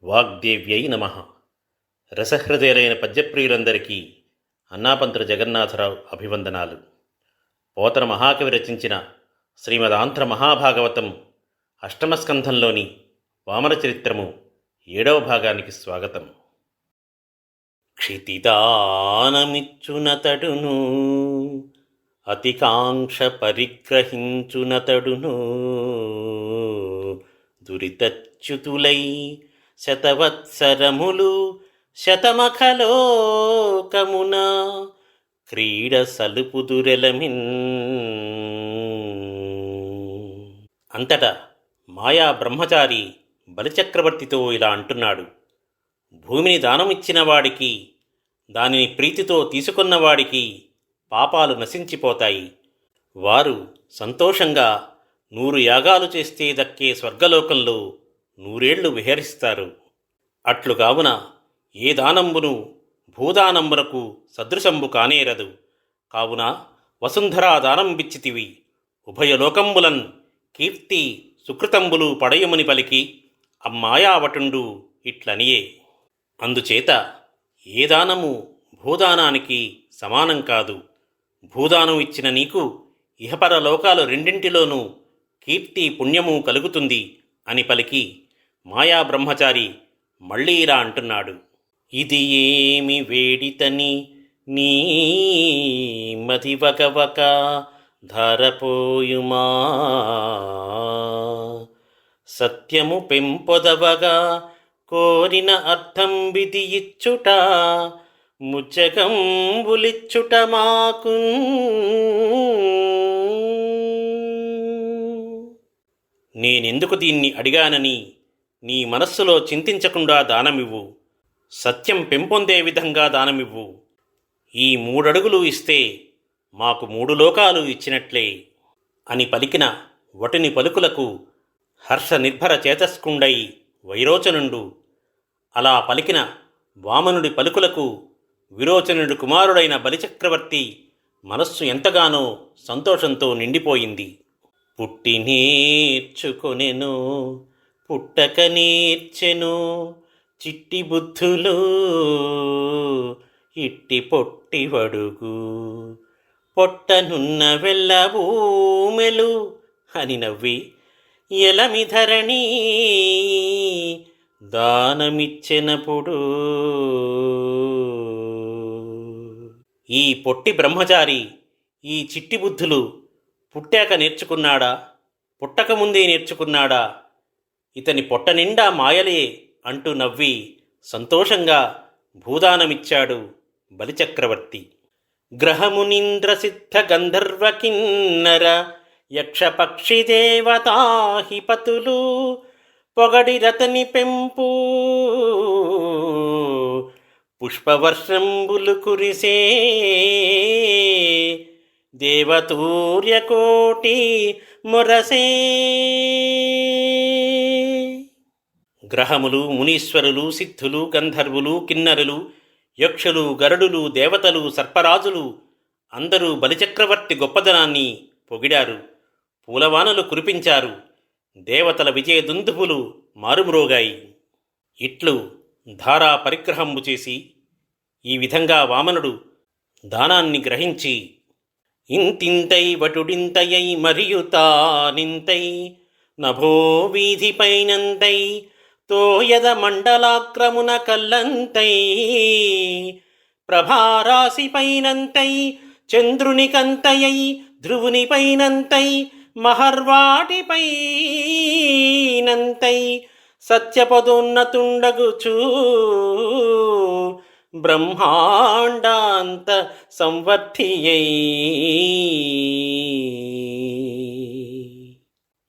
వాగ్దేవ్యై నమః. రసహృదయులైన పద్యప్రియులందరికీ అన్నాపంతుల జగన్నాథరావు అభివందనాలు. పోతన మహాకవి రచించిన శ్రీమదాంధ్ర మహాభాగవతం అష్టమస్కంధంలోని వామన చరిత్రము 7వ భాగానికి స్వాగతం. క్షితిదానమిచ్చునతడును అతికాంక్ష పరిగ్రహించునతడును దురితచ్యుతులై శతవత్సరములు శతమఖలోకమున క్రీడ సలుపుదురెలమిన్. అంతటా మాయా బ్రహ్మచారి బలిచక్రవర్తితో ఇలా అంటున్నాడు: భూమిని దానమిచ్చిన వాడికి, దానిని ప్రీతితో తీసుకున్నవాడికి పాపాలు నశించిపోతాయి. వారు సంతోషంగా 100 యాగాలు చేస్తే దక్కే స్వర్గలోకంలో 100 ఏళ్లు విహరిస్తారు. అట్లు కావున ఏ దానంబును భూదానంబునకు సదృశంబు కానేరదు. కావున వసుంధరా దానంబిచ్చితివి, ఉభయలోకంబులన్ కీర్తి సుకృతంబులు పడయుమని పలికి అమ్మాయావటుండు ఇట్లనియే. అందుచేత ఏ దానము భూదానానికి సమానం కాదు. భూదానం ఇచ్చిన నీకు ఇహపర లోకాలు రెండింటిలోనూ కీర్తి పుణ్యము కలుగుతుంది అని పలికి మాయా బ్రహ్మచారి మళ్ళీ ఇలా అంటున్నాడు: ఇది ఏమి వేడితని నీ మదివకవక ధారపోయుమా, సత్యము పెంపొదవగా కోరిన అర్థం విధి ఇచ్చుట, ముచ్చకంబులిచ్చుట మాకు. నేనెందుకు దీన్ని అడిగానని నీ మనస్సులో చింతించకుండా దానమివ్వు. సత్యం పెంపొందే విధంగా దానమివ్వు. ఈ 3 అడుగులు ఇస్తే మాకు 3 లోకాలు ఇచ్చినట్లే అని పలికిన వటుని పలుకులకు హర్ష నిర్భర చేతస్కుండై వైరోచనుండు. అలా పలికిన వామనుడి పలుకులకు విరోచనుడి కుమారుడైన బలిచక్రవర్తి మనస్సు ఎంతగానో సంతోషంతో నిండిపోయింది. పుట్టి నేర్చుకొనెను పుట్టక నేర్చెను చిట్టి బుద్ధులు, ఇట్టి పొట్టివడుగు పొట్టనున్న వెళ్ళబూమెలు అని నవ్వి ఎలమిధరణి దానమిచ్చెనప్పుడు. ఈ పొట్టి బ్రహ్మచారి ఈ చిట్టి బుద్ధులు పుట్టాక నేర్చుకున్నాడా, పుట్టకముందే నేర్చుకున్నాడా? ఇతని పొట్ట నిండా మాయలే అంటూ నవ్వి సంతోషంగా భూదానమిచ్చాడు బలిచక్రవర్తి. గ్రహమునింద్రసిద్ధ గంధర్వ కిన్నర యక్షపక్షి దేవతాహిపతులు పొగడి రతని పెంపు, పుష్పవర్షంబులు కురిసే దేవతూర్యకోటి మురసే. గ్రహములు, మునీశ్వరులు, సిద్ధులు, గంధర్వులు, కిన్నరులు, యక్షులు, గరుడులు, దేవతలు, సర్పరాజులు అందరూ బలిచక్రవర్తి గొప్పదనాన్ని పొగిడారు. పూలవానలు కురిపించారు. దేవతల విజయదుందుభులు మారుమ్రోగాయి. ఇట్లు ధారా పరిగ్రహంబు చేసి ఈ విధంగా వామనుడు దానాన్ని గ్రహించి ఇంతింతై వటుడింతయై మరియుతానింతై నభో వీధిపైనంతై తోయద మండలాక్రమున కల్లంతై ప్రభారాశిపైనంతై చంద్రునికంతయై ధ్రువునిపైనంతై మహర్వాటిపైనంతై సత్యపదోన్నతుండగుచూ బ్రహ్మాండాంత సంవర్ధియై.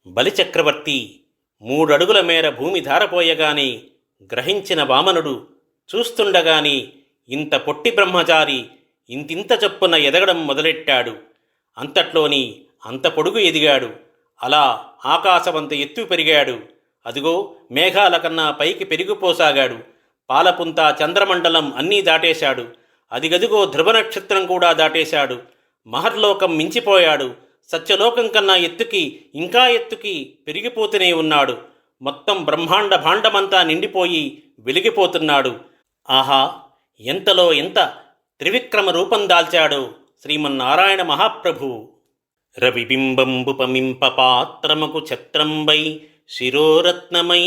బలిచక్రవర్తి 3 అడుగుల మేర భూమి ధారపోయగానే గ్రహించిన వామనుడు చూస్తుండగానే ఇంత పొట్టి బ్రహ్మచారి ఇంతింత చొప్పున ఎదగడం మొదలెట్టాడు. అంతట్లోని అంత పొడుగు ఎదిగాడు. అలా ఆకాశమంత ఎత్తు పెరిగాడు. అదిగో మేఘాల కన్నా పైకి పెరిగిపోసాగాడు. పాలపుంత, చంద్రమండలం అన్నీ దాటేశాడు. అదిగదిగో ధ్రువనక్షత్రం కూడా దాటేశాడు. మహర్లోకం మించిపోయాడు. సత్యలోకం కన్నా ఎత్తుకి ఇంకా ఎత్తుకి పెరిగిపోతూనే ఉన్నాడు. మొత్తం బ్రహ్మాండ భాండమంతా నిండిపోయి వెలిగిపోతున్నాడు. ఆహా, ఎంతలో ఎంత త్రివిక్రమ రూపం దాల్చాడో శ్రీమన్నారాయణ మహాప్రభువు. రవిబింబంబుపమింప పాత్రముకు ఛత్రంబై శిరోరత్నమై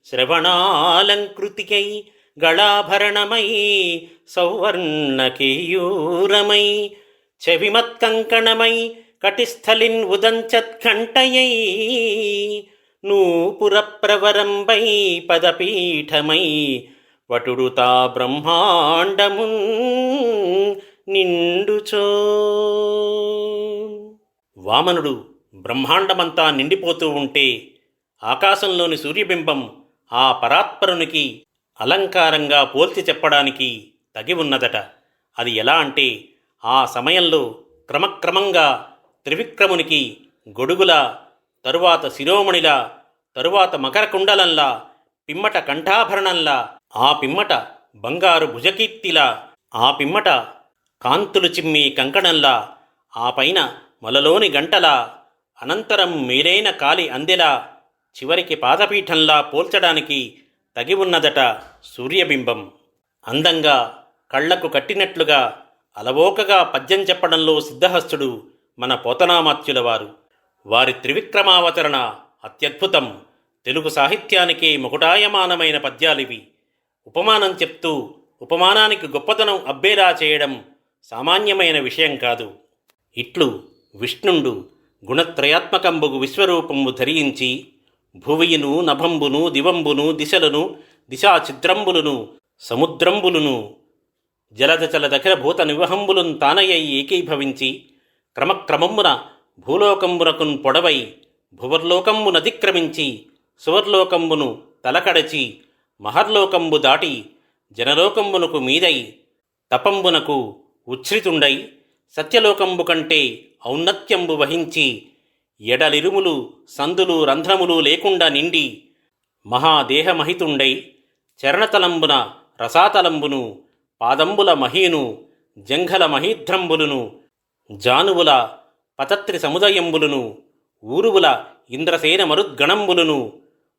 శ్రవణాలంకృతికై గళాభరణమై సౌవర్ణకేయూరమై చెవిమత్కంకణమై కటిస్థలిన్ ఉదంచత్కంఠయై నూపురప్రవరంబై పదపీఠమై వటుడుతా బ్రహ్మాండమున్ నిండుచో. వామనుడు బ్రహ్మాండమంతా నిండిపోతూ ఉంటే ఆకాశంలోని సూర్యబింబం ఆ పరాత్పరునికి అలంకారంగా పోల్చి చెప్పడానికి తగి ఉన్నదట. అది ఎలా అంటే, ఆ సమయంలో క్రమక్రమంగా త్రివిక్రమునికి గొడుగులా, తరువాత శిరోమణిలా, తరువాత మకరకుండలంలా, పిమ్మట కంఠాభరణంలా, ఆ పిమ్మట బంగారు భుజకీర్తిలా, ఆ పిమ్మట కాంతులు చిమ్మి కంకణంలా, ఆ పైన మొలలోని గంటలా, అనంతరం మేలైన కాలి అందెలా, చివరికి పాదపీఠంలా పోల్చడానికి తగి ఉన్నదట సూర్యబింబం. అందంగా కళ్లకు కట్టినట్లుగా అలవోకగా పద్యం చెప్పడంలో సిద్ధహస్తుడు మన పోతనామాత్యుల వారు. వారి త్రివిక్రమావతరణ అత్యద్భుతం. తెలుగు సాహిత్యానికే ముకుటాయమానమైన పద్యాలివి. ఉపమానం చెప్తూ ఉపమానానికి గొప్పతనం అబ్బేలా చేయడం సామాన్యమైన విషయం కాదు. ఇట్లు విష్ణుండు గుణత్రయాత్మకంబుగు విశ్వరూపంబు ధరించి భువియును నభంబును దివంబును దిశలను దిశాఛిద్రంబులును సముద్రంబులును జలదచలదఖిల భూత నివహంబులున్ తానయ్యి ఏకీభవించి క్రమక్రమమున భూలోకంబునకున్ పొడవై భువర్లోకంబునతిక్రమించి సువర్లోకంబును తలకడచి మహర్లోకంబు దాటి జనలోకంబునకు మీదై తపంబునకు ఉచ్ఛ్రితుండై సత్యలోకంబు కంటే ఔన్నత్యంబు వహించి ఎడలిరుములు సందులు రంధ్రములు లేకుండా నిండి మహాదేహమహితుండై చరణతలంబున రసాతలంబును పాదంబుల మహీను జంఘల మహీధ్రంబులును జానువుల పతత్రి సముదయంబులును ఊరువుల ఇంద్రసేన మరుద్గణంబులును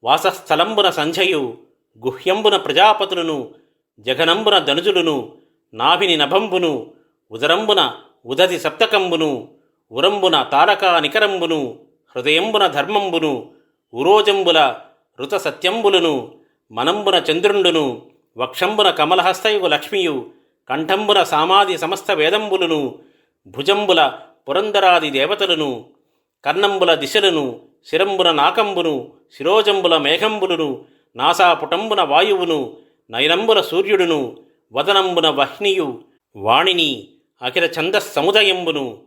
వాసస్థలంబున సంజయు గుహ్యంబున ప్రజాపతులను జగనంబున ధనుజులును నాభిని నభంబును ఉదరంబున ఉదతి సప్తకంబును ఉరంబున తారకా నికరంబును హృదయంబున ధర్మంబును ఉరోజంబుల ఋత సత్యంబులును మనంబున చంద్రుండును వక్షంబున కమలహస్తయుగు లక్ష్మియు కంఠంబున సామాది సమస్త వేదంబులును భుజంబుల పురందరాది దేవతలను కర్ణంబుల దిశలను శిరంబున నాకంబును శిరోజంబుల మేఘంబులును నాసాపుటంబున వాయువును నయనంబుల సూర్యుడును వదనంబున వహ్నియు వాణిని అఖిల ఛందస్సముదయంబును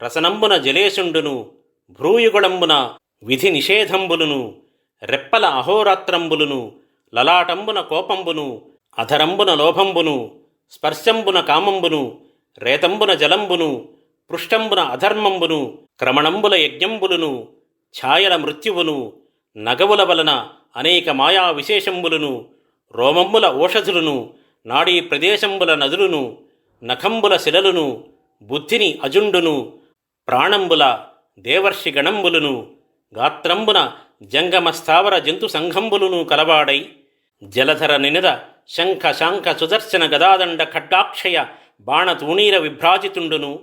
రసనంబున జలేశుండును భ్రూయుగళంబున విధి నిషేధంబులును రెప్పల అహోరాత్రంబులును లలాటంబున కోపంబును అధరంబున లోభంబును స్పర్శంబున కామంబును రేతంబున జలంబును పృష్టంబున అధర్మంబును క్రమణంబుల యజ్ఞంబులును ఛాయల మృత్యువును నగవుల వలన అనేక మాయా విశేషంబులును రోమంబుల ఓషధులను నాడీ ప్రదేశంబుల నదులును నఖంబుల శిలలును బుద్ధిని అజుండును ప్రాణంబుల దేవర్షి గణంబులును గాత్రంబున జంగమస్థావర జంతు సంఘంబులును కలవాడై జలధర నినద శంఖ శాంఖ సుదర్శన గదాదండ ఖడ్గాక్షయ బాణతూణీర విభ్రాజితుండును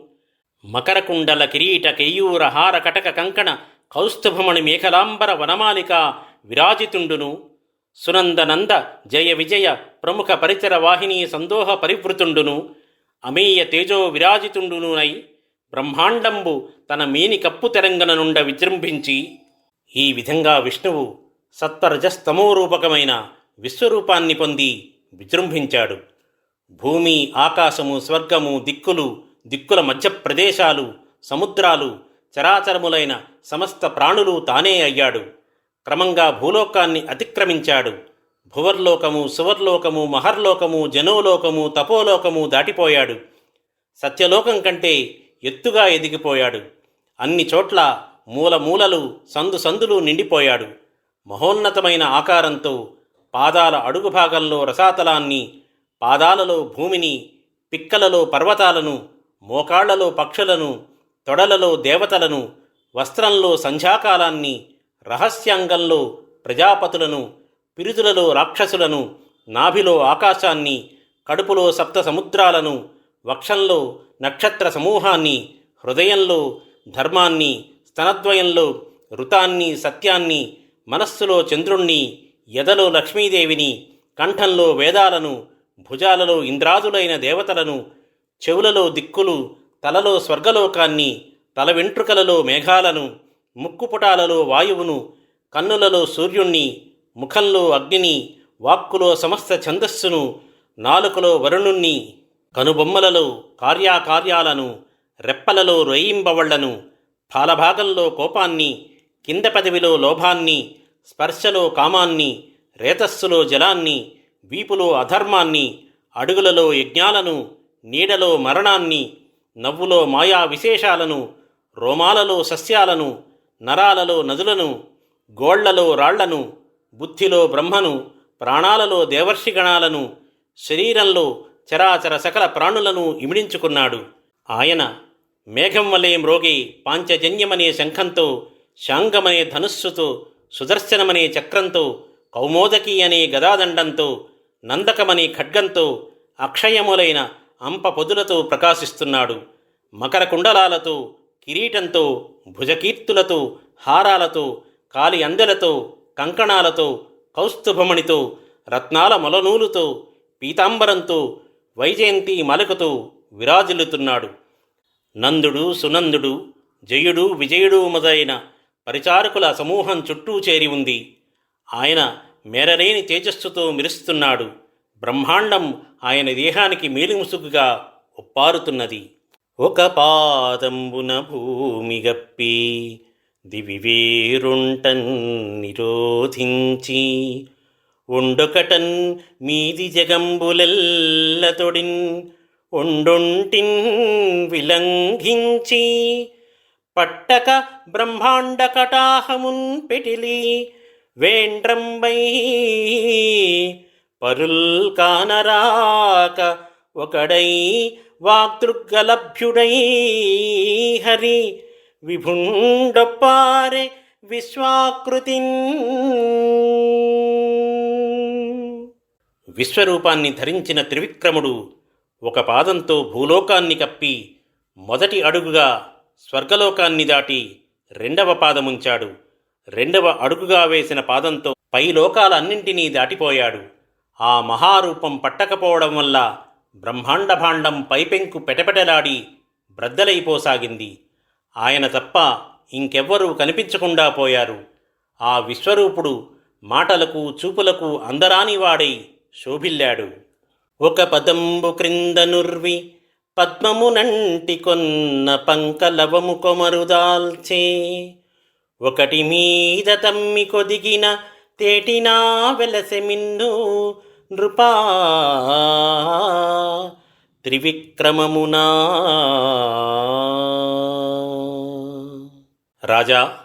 మకరకుండల కిరీట కేయూర హార కటక కంకణ కౌస్తుభమణి మేఖలాంబర వనమాలిక విరాజితుండును సునందనంద జయ విజయ ప్రముఖ పరిచర వాహిని సందోహ పరివృతుండును అమేయ తేజో విరాజితుండునునై బ్రహ్మాండంబు తన మేని కప్పు తెరంగన నుండ విజృంభించి ఈ విధంగా విష్ణువు సత్వరజస్తమోరూపకమైన విశ్వరూపాన్ని పొంది విజృంభించాడు. భూమి, ఆకాశము, స్వర్గము, దిక్కుల మధ్య ప్రదేశాలు, సముద్రాలు, చరాచరములైన సమస్త ప్రాణులు తానే అయ్యాడు. క్రమంగా భూలోకాన్ని అతిక్రమించాడు. భువర్లోకము, సువర్లోకము, మహర్లోకము, జనోలోకము, తపోలోకము దాటిపోయాడు. సత్యలోకం కంటే ఎత్తుగా ఎదిగిపోయాడు. అన్ని చోట్ల మూలమూలలు సందులు నిండిపోయాడు. మహోన్నతమైన ఆకారంతో పాదాల అడుగు భాగంలో రసాతలాన్ని, పాదాలలో భూమిని, పిక్కలలో పర్వతాలను, మోకాళ్లలో పక్షులను, తొడలలో దేవతలను, వస్త్రంలో సంధ్యాకాలాన్ని, రహస్యాంగంలో ప్రజాపతులను, పిరుదులలో రాక్షసులను, నాభిలో ఆకాశాన్ని, కడుపులో సప్త సముద్రాలను, వక్షంలో నక్షత్ర సమూహాన్ని, హృదయంలో ధర్మాన్ని, స్తనద్వయంలో ఋతాన్ని, సత్యాన్ని, మనస్సులో చంద్రుణ్ణి, ఎదలో లక్ష్మీదేవిని, కంఠంలో వేదాలను, భుజాలలో ఇంద్రాదులైన దేవతలను, చెవులలో దిక్కులు, తలలో స్వర్గలోకాన్ని, తల వెంట్రుకలలో మేఘాలను, ముక్కుపుటాలలో వాయువును, కన్నులలో సూర్యుణ్ణి, ముఖంలో అగ్నిని, వాక్కులో సమస్త ఛందస్సును, నాలుకలో వరుణుణ్ణి, కనుబొమ్మలలో కార్యాకార్యాలను, రెప్పలలో రేయింబవళ్లను, పాలభాగంలో కోపాన్ని, కింద పదవిలో లోభాన్ని, స్పర్శలో కామాన్ని, రేతస్సులో జలాన్ని, వీపులో అధర్మాన్ని, అడుగులలో యజ్ఞాలను, నీడలో మరణాన్ని, నవ్వులో మాయా విశేషాలను, రోమాలలో సస్యాలను, నరాలలో నదులను, గోళ్లలో రాళ్లను, బుద్ధిలో బ్రహ్మను, ప్రాణాలలో దేవర్షిగణాలను, శరీరంలో చరాచర సకల ప్రాణులను ఇమిడించుకున్నాడు. ఆయన మేఘం వలె మ్రోగే పాంచజన్యమనే శంఖంతో, శాంగమనే ధనుస్సుతో, సుదర్శనమనే చక్రంతో, కౌమోదకి అనే గదాదండంతో, నందకమనే ఖడ్గంతో, అక్షయములైన అంప పొదులతో ప్రకాశిస్తున్నాడు. మకర కుండలాలతో, కిరీటంతో, భుజకీర్తులతో, హారాలతో, కాలి అందెలతో, కంకణాలతో, కౌస్తుభమణితో, రత్నాల మొలనూలుతో, పీతాంబరంతో, వైజయంతి మలకుతో విరాజిల్లుతున్నాడు. నందుడు, సునందుడు, జయుడు, విజయుడు మొదలైన పరిచారకుల సమూహం చుట్టూ చేరి ఉంది. ఆయన మేరలేని తేజస్సుతో మెరుస్తున్నాడు. బ్రహ్మాండం ఆయన దేహానికి మేలిముసుగుగా ఒప్పారుతున్నది. ఒక పాదంబున భూమి గప్పి దివివేరుంటన్ నిరోధించి, ఒండొకటన్ మీది జగంబులెల్లతొడిన్ ఒండొంటిన్ విలంఘించి, పట్టక బ్రహ్మాండ కటాహమున్ పెటిలి వేండ్రంబై పరుల్ కానరాక ఒకడై వాక్దృగ్గలభ్యుడై హరి విభుండొప్పారె విశ్వాకృతిన్. విశ్వరూపాన్ని ధరించిన త్రివిక్రముడు ఒక పాదంతో భూలోకాన్ని కప్పి మొదటి అడుగుగా స్వర్గలోకాన్ని దాటి రెండవ పాదముంచాడు. రెండవ అడుగుగా వేసిన పాదంతో పై లోకాలన్నింటినీ దాటిపోయాడు. ఆ మహారూపం పట్టకపోవడం వల్ల బ్రహ్మాండ భాండం పైపెంకు పెటపెటలాడి బ్రద్దలైపోసాగింది. ఆయన తప్ప ఇంకెవ్వరూ కనిపించకుండా పోయారు. ఆ విశ్వరూపుడు మాటలకు చూపులకు అందరానివాడై శోభిల్లాడు. ఒక పదంబు క్రింద నుర్వి పద్మమునంటి కొన్న పంకలవము కొమరుదాల్చే, ఒకటి మీద తమ్మి కొదిగిన తేటినా వెలసెమిన్ను నృపా త్రివిక్రమమునా. రాజా,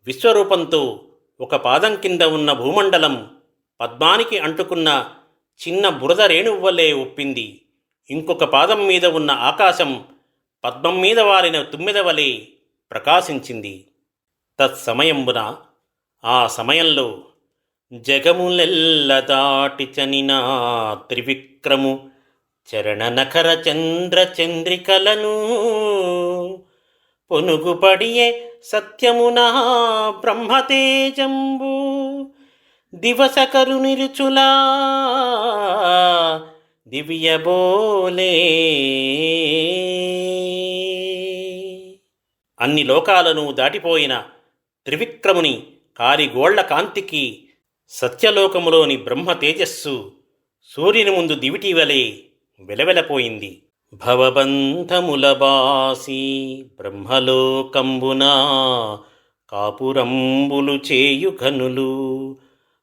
విశ్వరూపంతో ఒక పాదం కింద ఉన్న భూమండలం పద్మానికి అంటుకున్న చిన్న బురద రేణువలే ఒప్పింది. ఇంకొక పాదం మీద ఉన్న ఆకాశం పద్మం మీద వాలిన తుమ్మెద వలె ప్రకాశించింది. తత్సమయంబున ఆ సమయంలో జగములెల్ల దాటి చనినా త్రివిక్రము చరణ నఖర చంద్ర చంద్రికలను పొనుగుపడియే సత్యమునా బ్రహ్మతేజంబు దివసకరు నిరుచులా దివ్యబోలే. అన్ని లోకాలను దాటిపోయిన త్రివిక్రముని కారిగోళ్ల కాంతికి సత్యలోకములోని బ్రహ్మ తేజస్సు సూర్యుని ముందు దివిటి వలె వెలవెలపోయింది. భవబంధముల బాసి బ్రహ్మలోకంబునా కాపురంబులు చేయు ఘనులు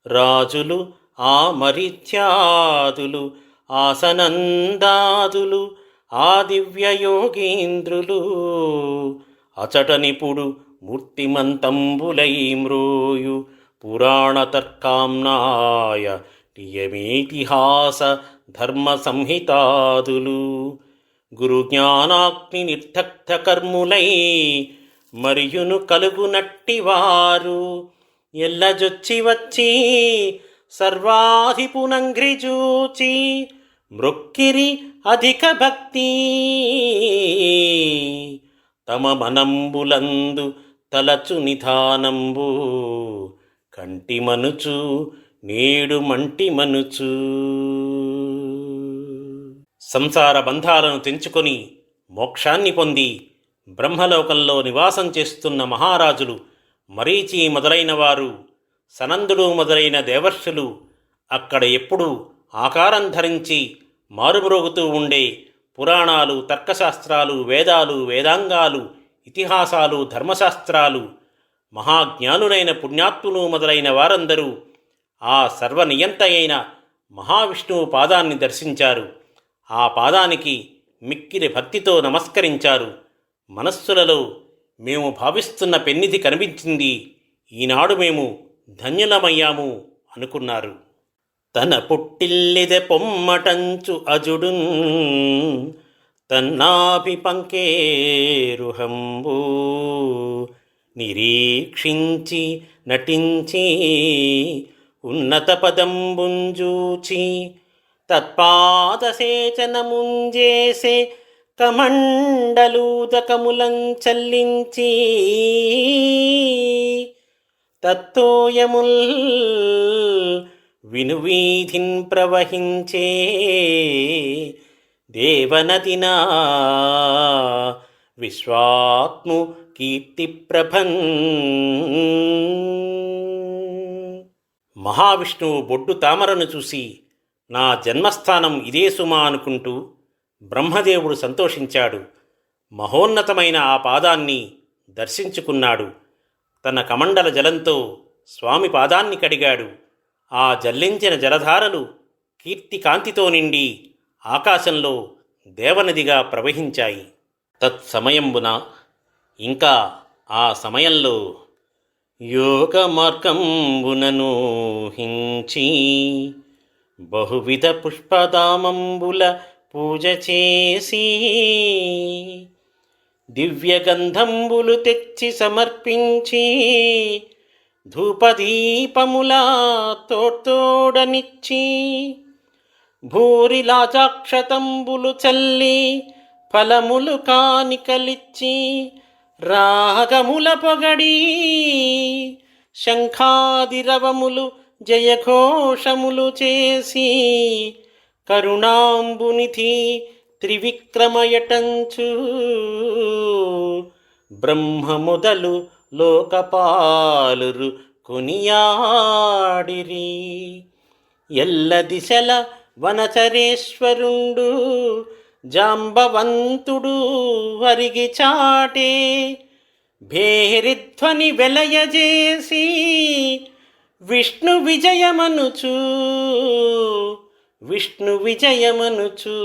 రాజులు ఆ మరిత్యాదులు ఆసనందాదులు ఆ దివ్యయోగీంద్రులు అచటనిపుడు మూర్తిమంతంబులై మ్రోయు పురాణ తర్కాంనాయ నియమేతిహాస ధర్మ సంహితాదులు గురుజ్ఞానాగ్ని నిర్దగ్ధ కర్ములై మరియును కలుగునట్టివారు ఎల్లజొచ్చి వచ్చి సర్వాధిపునంఘ్రిజూచి మృక్కిరి అధిక భక్తి తమ మనంబులందు తలచు నిధానంబు కంటి మనుచు నేడు మంటి మనుచు. సంసార బంధాలను తెంచుకొని మోక్షాన్ని పొంది బ్రహ్మలోకంలో నివాసం చేస్తున్న మహారాజులు మరీచి మొదలైన వారు, సనందుడు మొదలైన దేవర్షులు అక్కడ ఎప్పుడూ ఆకారం ధరించి మారుమ్రోగుతూ ఉండే పురాణాలు, తర్కశాస్త్రాలు, వేదాలు, వేదాంగాలు, ఇతిహాసాలు, ధర్మశాస్త్రాలు, మహాజ్ఞానులైన పుణ్యాత్ములు మొదలైన వారందరూ ఆ సర్వనియంత అయిన మహావిష్ణువు పాదాన్ని దర్శించారు. ఆ పాదానికి మిక్కిలి భక్తితో నమస్కరించారు. మనస్సులలో మేము భావిస్తున్న పెన్నిధి కనిపించింది, ఈనాడు మేము ధన్యులమయ్యాము అనుకున్నారు. తన పుట్టిల్లిదె పొమ్మటంచు అజుడున్ తన్నాభి పంకేరుహంబు నిరీక్షించి నటించి ఉన్నత పదంబుంజూచి తత్పాదసేచనముంజేసే కమండలూదకములం చల్లించి తత్తోయముల్ వినువీధిన్ ప్రవహించే దేవనదినా విశ్వాత్ము కీర్తిప్రభన్. మహావిష్ణువు బొడ్డు తామరను చూసి నా జన్మస్థానం ఇదే సుమా అనుకుంటూ బ్రహ్మదేవుడు సంతోషించాడు. మహోన్నతమైన ఆ పాదాన్ని దర్శించుకున్నాడు. తన కమండల జలంతో స్వామి పాదాన్ని కడిగాడు. ఆ జల్లించిన జలధారలు కీర్తికాంతితో నిండి ఆకాశంలో దేవనదిగా ప్రవహించాయి. తత్సమయంబున ఇంకా ఆ సమయంలో యోగ మార్గంబునను హించి బహువిధ పుష్పదామంబుల పూజ చేసి దివ్యగంధంబులు తెచ్చి సమర్పించి ధూపదీపములా తోడ్తోడనిచ్చి భూరిలాజాక్షతంబులు చల్లి ఫలములు కానికలిచ్చి రాగముల పొగడి శంఖాదిరవములు జయఘోషములు చేసి కరుణాంబునిధి త్రివిక్రమయటంచు బ్రహ్మ మొదలు లోకపాలురు కొనియాడిరి. ఎల్ల దిశల వనచరేశ్వరుండు జాంబవంతుడు వరిగి చాటే భేరిధ్వని వెలయజేసి విష్ణు విజయమనుచు విష్ణు విజయమనుచు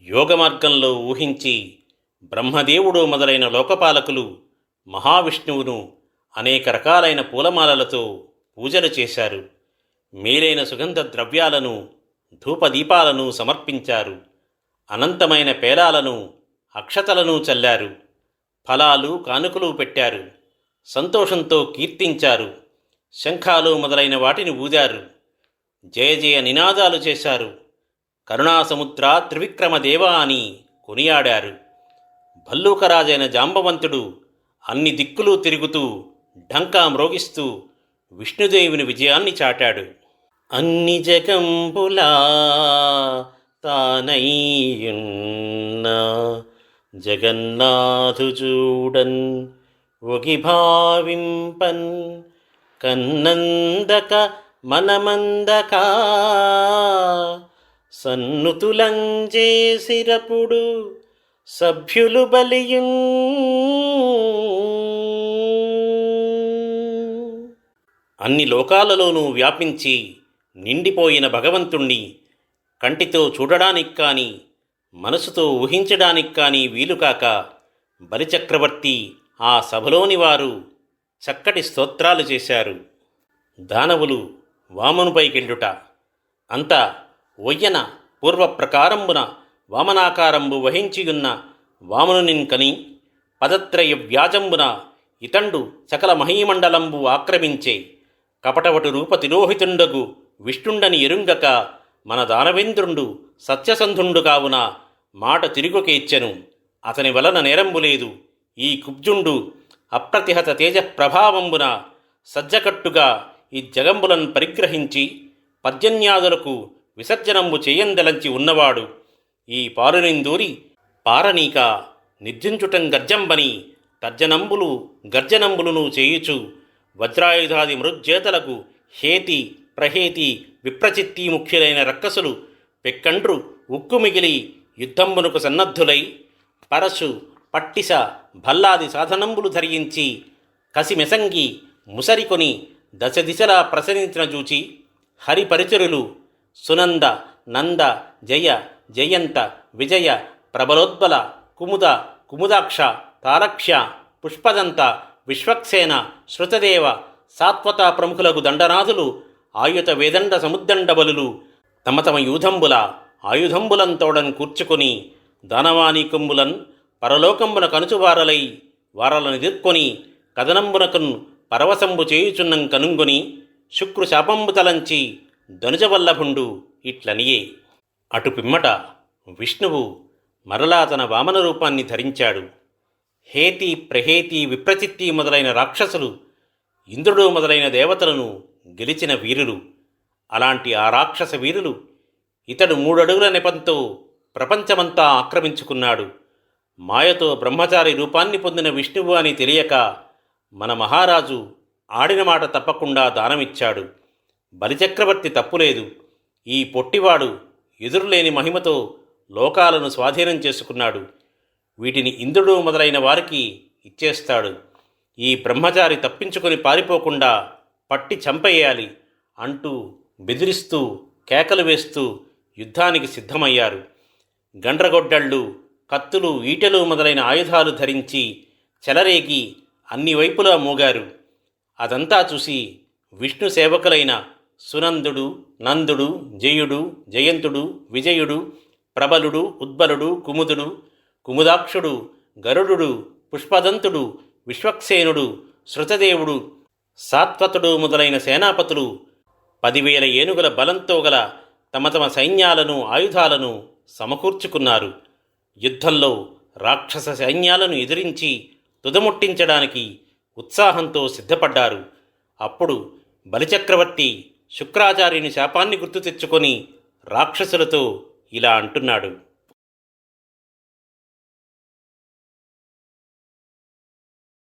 యోగమార్గంలో ఊహించి బ్రహ్మదేవుడు మొదలైన లోకపాలకులు మహావిష్ణువును అనేక రకాలైన పూలమాలలతో పూజలు చేశారు. మేలైన సుగంధ ద్రవ్యాలను, ధూపదీపాలను సమర్పించారు. అనంతమైన పేలాలను, అక్షతలను చల్లారు. ఫలాలు, కానుకలు పెట్టారు. సంతోషంతో కీర్తించారు. శంఖాలు మొదలైన వాటిని ఊదారు. జయ జయ నినాదాలు చేశారు. కరుణాసముద్ర త్రివిక్రమదేవ అని కొనియాడారు. భల్లూకరాజైన జాంబవంతుడు అన్ని దిక్కులు తిరుగుతూ ఢంకా మ్రోగిస్తూ విష్ణుదేవుని విజయాన్ని చాటాడు. అన్ని జగంబులా తానయ్యున్న జగన్నాథు చూడన్ ఒగిభావింపన్ కన్నందక మనమందక సన్నుతులంజేసిరపుడు సభ్యులు బలియున్. అన్ని లోకాలలోనూ వ్యాపించి నిండిపోయిన భగవంతుణ్ణి కంటితో చూడడానికి కానీ మనసుతో ఊహించడానికి కానీ వీలుకాక బలిచక్రవర్తి, ఆ సభలోని వారు చక్కటి స్తోత్రాలు చేశారు. దానవులు వామనుపైకెళ్ళుట, అంతా ఒయ్యన పూర్వప్రకారంబున వామనాకారంబు వహించియున్న వామనునిన్ కని పదత్రయ వ్యాజంబున ఇతండు సకల మహీమండలంబు ఆక్రమించే కపటవటు రూప తిరోహితుండగు విష్ణుండని ఎరుంగక మన దానవేంద్రుండు సత్యసంధుండు కావున మాట తిరుగుకేచ్చెను. అతని వలన నేరంబు లేదు. ఈ కుబ్జుండు అప్రతిహత తేజ ప్రభావంబున సజ్జకట్టుగా ఈ జగంబులను పరిగ్రహించి పద్యన్యాదులకు విసర్జనంబు చేయందలంచి ఉన్నవాడు. ఈ పారునిందూరి పారనీక నిర్జించుటం గర్జంబని తర్జనంబులు గర్జనంబులును చేయుచు వజ్రాయుధాది మృజ్జేతలకు హేతి ప్రహేతి విప్రచిత్తి ముఖ్యులైన రక్కసులు పెక్కండ్రు ఉక్కు మిగిలి యుద్ధంబునకు సన్నద్ధులై పరశు పట్టిస భల్లాది సాధనంబులు ధరించి కసిమెసంగి ముసరికొని దశ దిశలా ప్రసరించిన జూచి హరిపరిచరులు సునంద నంద జయ జయంత విజయ ప్రబలోద్బల కుముద కుముదాక్ష తారక్ష్య పుష్పదంత విశ్వక్సేన శృతదేవ సాత్వత ప్రముఖులకు దండనాథులు ఆయుత వేదండ సముద్దండ బలులు తమ తమ యూధంబుల ఆయుధంబులంతోడన్ కూర్చుకొని దానవానీకంబులన్ పరలోకంబున కనుచువారలై వారలనెదుర్కొని కథనంబునకున్ పరవశంబు చేయుచున్నం కనుంగొని శుక్రు శాపంబు తలంచి ధనుజవల్లభుండు ఇట్లనియే. అటు పిమ్మట విష్ణువు మరలా తన వామన రూపాన్ని ధరించాడు. హేతి ప్రహేతి విప్రచిత్తి మొదలైన రాక్షసులు ఇంద్రుడు మొదలైన దేవతలను గెలిచిన వీరులు. అలాంటి ఆ రాక్షస వీరులు ఇతడు 3 అడుగుల నెపంతో ప్రపంచమంతా ఆక్రమించుకున్నాడు. మాయతో బ్రహ్మచారి రూపాన్ని పొందిన విష్ణువు అని తెలియక మన మహారాజు ఆడిన మాట తప్పకుండా దానమిచ్చాడు. బలిచక్రవర్తి తప్పులేదు. ఈ పొట్టివాడు ఎదురులేని మహిమతో లోకాలను స్వాధీనం చేసుకున్నాడు. వీటిని ఇంద్రుడు మొదలైన వారికి ఇచ్చేస్తాడు. ఈ బ్రహ్మచారి తప్పించుకొని పారిపోకుండా పట్టి చంపేయాలి అంటూ బెదిరిస్తూ కేకలు వేస్తూ యుద్ధానికి సిద్ధమయ్యారు. గండ్రగొడ్డళ్ళు కత్తులు ఈటెలు మొదలైన ఆయుధాలు ధరించి చెలరేగి అన్ని వైపులా మోగారు. అదంతా చూసి విష్ణు సేవకులైన సునందుడు నందుడు జయుడు జయంతుడు విజయుడు ప్రబలుడు ఉద్బలుడు కుముదుడు కుముదాక్షుడు గరుడు పుష్పదంతుడు విశ్వక్సేనుడు శృతదేవుడు సాత్వతుడు మొదలైన సేనాపతులు 10,000 ఏనుగుల బలంతో గల తమ తమ సైన్యాలను ఆయుధాలను సమకూర్చుకున్నారు. యుద్ధంలో రాక్షస సైన్యాలను ఎదిరించి తుదముట్టించడానికి ఉత్సాహంతో సిద్ధపడ్డారు. అప్పుడు బలిచక్రవర్తి శుక్రాచార్యుని శాపాన్ని గుర్తు తెచ్చుకొని రాక్షసులతో ఇలా అంటున్నాడు.